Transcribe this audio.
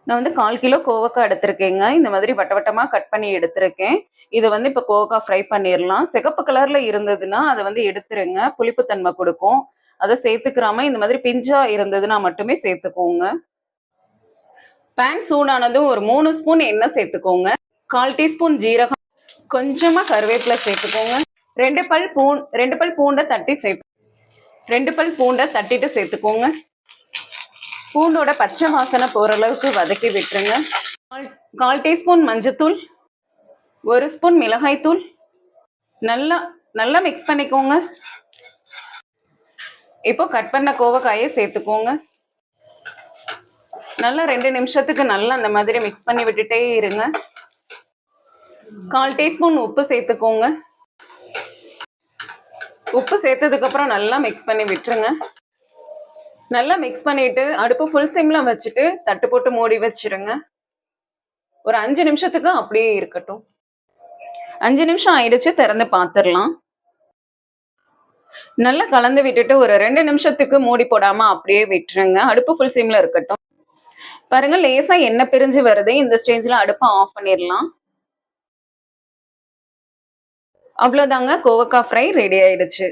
நான் வந்து 1/4 கிலோ கோவக்காய் எடுத்திருக்கேங்க. இந்த மாதிரி வட்ட வட்டமா கட் பண்ணி எடுத்திருக்கேன். இத வந்து இப்ப கோவக்காய் ஃப்ரை பண்ணிரலாம். சிகப்பு கலர்ல இருந்ததுன்னா, அத வந்து எடுத்துருங்க. புளிப்பு தன்மை குடுக்கும். அத சேர்த்துக்கிறாம இந்த மாதிரி பிஞ்சா இருந்ததுன்னா மட்டுமே சேர்த்துக்கோங்க. பேன் சூடானதும் ஒரு 3 ஸ்பூன் எண்ணெய் சேர்த்துக்கோங்க. 1/4 டீஸ்பூன் ஜீரகம், கொஞ்சமா கருவேப்பிலை சேர்த்துக்கோங்க. 2 பல் பூண்டை தட்டி சேர்த்து 2 பல் பூண்டை தட்டிட்டு சேர்த்துக்கோங்க. பூண்டோட பச்சை வாசனை போற அளவுக்கு வதக்கி விட்டுருங்க. 1/4 டீஸ்பூன் மஞ்சத்தூள், 1 ஸ்பூன் மிளகாய் தூள், நல்லா நல்லா மிக்ஸ் பண்ணிக்கோங்க. இப்போ கட் பண்ண கோவக்காயை சேர்த்துக்கோங்க. நல்லா 2 நிமிஷத்துக்கு நல்லா அந்த மாதிரி மிக்ஸ் பண்ணி விட்டுட்டே இருங்க. 1/4 டீஸ்பூன் உப்பு சேர்த்துக்கோங்க. உப்பு சேர்த்ததுக்கு அப்புறம் நல்லா மிக்ஸ் பண்ணி விட்டுருங்க. நல்லா மிக்ஸ் பண்ணிட்டு அடுப்பு ஃபுல் சிம்ல வச்சுட்டு தட்டு போட்டு மூடி வச்சிருங்க. ஒரு 5 நிமிஷத்துக்கு அப்படியே இருக்கட்டும். 5 நிமிஷம் ஆயிடுச்சு, திறந்து பார்த்துடலாம். நல்லா கலந்து விட்டுட்டு ஒரு 2 நிமிஷத்துக்கு மூடி போடாம அப்படியே விட்டுருங்க. அடுப்பு ஃபுல் சிம்ல இருக்கட்டும். பாருங்க, லேசா எண்ணெய் பிரிஞ்சு வருது. இந்த ஸ்டேஜ்ல அடுப்பை ஆஃப் பண்ணிடலாம். அவ்வளவுதாங்க, கோவக்காய் ஃப்ரை ரெடி ஆயிடுச்சு.